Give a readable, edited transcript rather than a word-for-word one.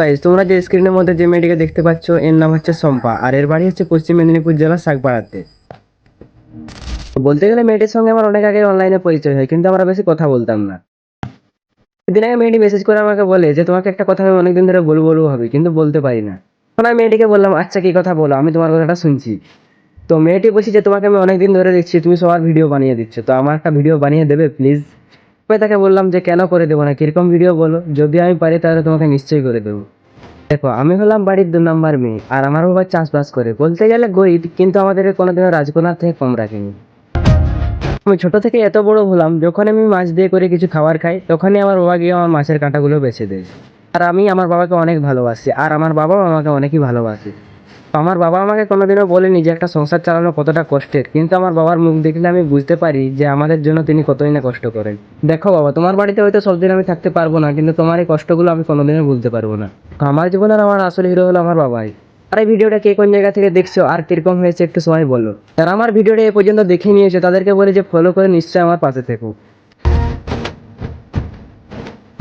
Guys, তোমরা যে স্ক্রিনের মধ্যে যে মেয়েটিকে দেখতে পাচ্ছ এর নাম হচ্ছে সম্পা, আর এর বাড়ি হচ্ছে পশ্চিম মেদিনীপুর জেলার সাগপাড়াতে। বলতে গেলে মেয়েটির সঙ্গে আমার অনেক আগে অনলাইনে পরিচয় হয়, কিন্তু আমরা বেশি কথা বলতাম না। সেদিন আগে মেয়েটি মেসেজ করে আমাকে বলে যে তোমাকে একটা কথা আমি অনেকদিন ধরে বলবো বলবো ভাবি, কিন্তু বলতে পারি না। তখন আমি মেয়েটিকে বললাম, আচ্ছা কি কথা বলো, আমি তোমার কথাটা শুনছি। তো মেয়েটি বলছি যে তোমাকে আমি অনেকদিন ধরে দেখছি তুমি সবার ভিডিও বানিয়ে দিচ্ছ, তো আমার একটা ভিডিও বানিয়ে দেবে প্লিজ। আমি তাকে বললাম যে কেন করে দেবো না, কিরকম ভিডিও বলো, যদি আমি পারি তাহলে তোমাকে নিশ্চয়ই করে দেবো। দেখো, আমি হলাম বাড়ির 2 নম্বর মেয়ে, আর আমার বাবা চাষবাস করে, বলতে গেলে গরিব, কিন্তু আমাদের কোনোদিনও রাজকন্যার থেকে কম রাখেনি। আমি ছোট থেকে এত বড় হলাম, যখন আমি মাছ দিয়ে করে কিছু খাবার খাই তখনই আমার বাবা গিয়ে আমার মাছের কাঁটাগুলো বেছে দেয়। আর আমি আমার বাবাকে অনেক ভালোবাসি, আর আমার বাবাও আমাকে অনেকই ভালোবাসে। তো আমার বাবা আমাকে কোনোদিনও বলেনি যে একটা সংসার চালানো কতটা কষ্টের, কিন্তু আমার বাবার মুখ দেখলে আমি বুঝতে পারি যে আমাদের জন্য তিনি কতই না কষ্ট করেন। দেখো বাবা, তোমার বাড়িতে হয়তো সব দিন আমি থাকতে পারবো না, কিন্তু তোমার এই কষ্টগুলো আমি কোনোদিনও ভুলতে পারবো না। আমার জীবনের আমার আসল হিরো হলো আমার বাবাই। আর এই ভিডিওটা কে কোন জায়গা থেকে দেখছো আর কিরকম হয়েছে একটু সবাই বলো। যারা আমার ভিডিওটা এ পর্যন্ত দেখে নিয়েছে তাদেরকে বলে যে ফলো করে নিশ্চয়ই আমার পাশে থেকো।